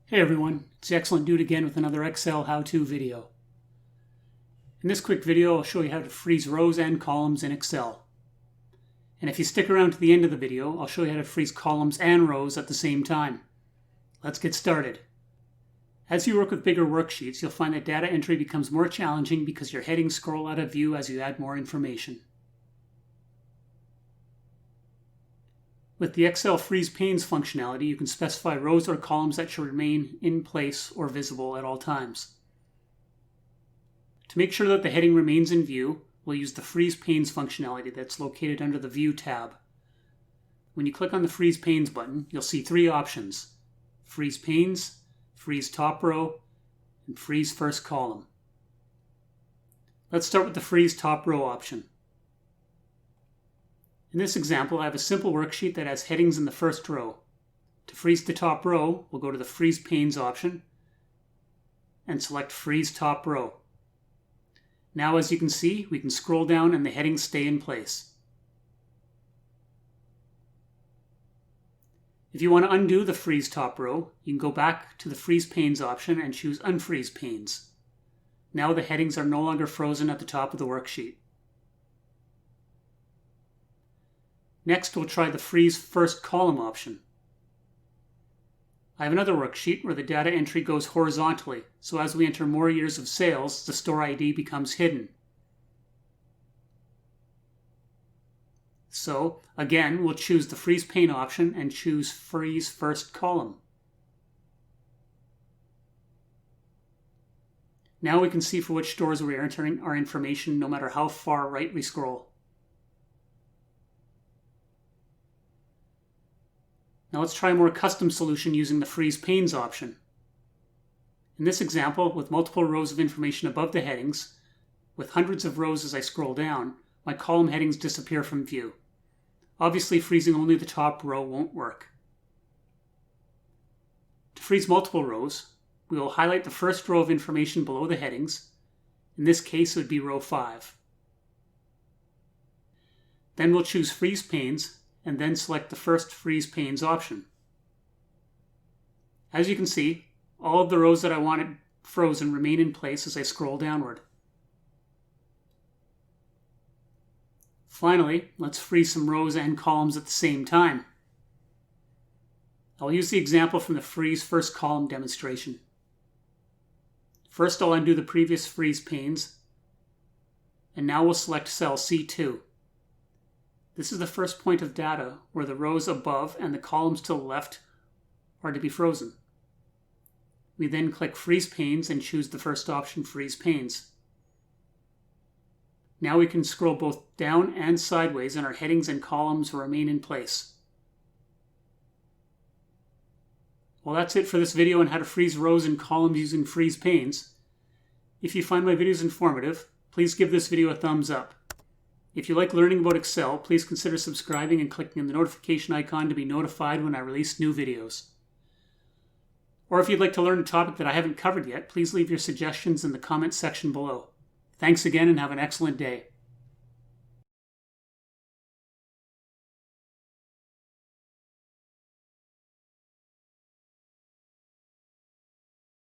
Hey everyone, it's the Excellent Dude again with another Excel how-to video. In this quick video, I'll show you how to freeze rows and columns in Excel. And if you stick around to the end of the video, I'll show you how to freeze columns and rows at the same time. Let's get started. As you work with bigger worksheets, you'll find that data entry becomes more challenging because your headings scroll out of view as you add more information. With the Excel Freeze Panes functionality, you can specify rows or columns that should remain in place or visible at all times. To make sure that the heading remains in view, we'll use the Freeze Panes functionality that's located under the View tab. When you click on the Freeze Panes button, you'll see three options: Freeze Panes, Freeze Top Row, and Freeze First Column. Let's start with the Freeze Top Row option. In this example, I have a simple worksheet that has headings in the first row. To freeze the top row, we'll go to the Freeze Panes option and select Freeze Top Row. Now, as you can see, we can scroll down and the headings stay in place. If you want to undo the Freeze Top Row, you can go back to the Freeze Panes option and choose Unfreeze Panes. Now the headings are no longer frozen at the top of the worksheet. Next, we'll try the Freeze First Column option. I have another worksheet where the data entry goes horizontally, so as we enter more years of sales, the store ID becomes hidden. So, again, we'll choose the Freeze Pane option and choose Freeze First Column. Now we can see for which stores we are entering our information no matter how far right we scroll. Now let's try a more custom solution using the Freeze Panes option. In this example, with multiple rows of information above the headings, with hundreds of rows as I scroll down, my column headings disappear from view. Obviously, freezing only the top row won't work. To freeze multiple rows, we will highlight the first row of information below the headings. In this case, it would be row 5. Then we'll choose Freeze Panes and then select the first Freeze Panes option. As you can see, all of the rows that I wanted frozen remain in place as I scroll downward. Finally, let's freeze some rows and columns at the same time. I'll use the example from the Freeze First Column demonstration. First, I'll undo the previous Freeze Panes, and now we'll select cell C2. This is the first point of data where the rows above and the columns to the left are to be frozen. We then click Freeze Panes and choose the first option, Freeze Panes. Now we can scroll both down and sideways and our headings and columns will remain in place. Well, that's it for this video on how to freeze rows and columns using Freeze Panes. If you find my videos informative, please give this video a thumbs up. If you like learning about Excel, please consider subscribing and clicking on the notification icon to be notified when I release new videos. Or if you'd like to learn a topic that I haven't covered yet, please leave your suggestions in the comments section below. Thanks again and have an excellent day.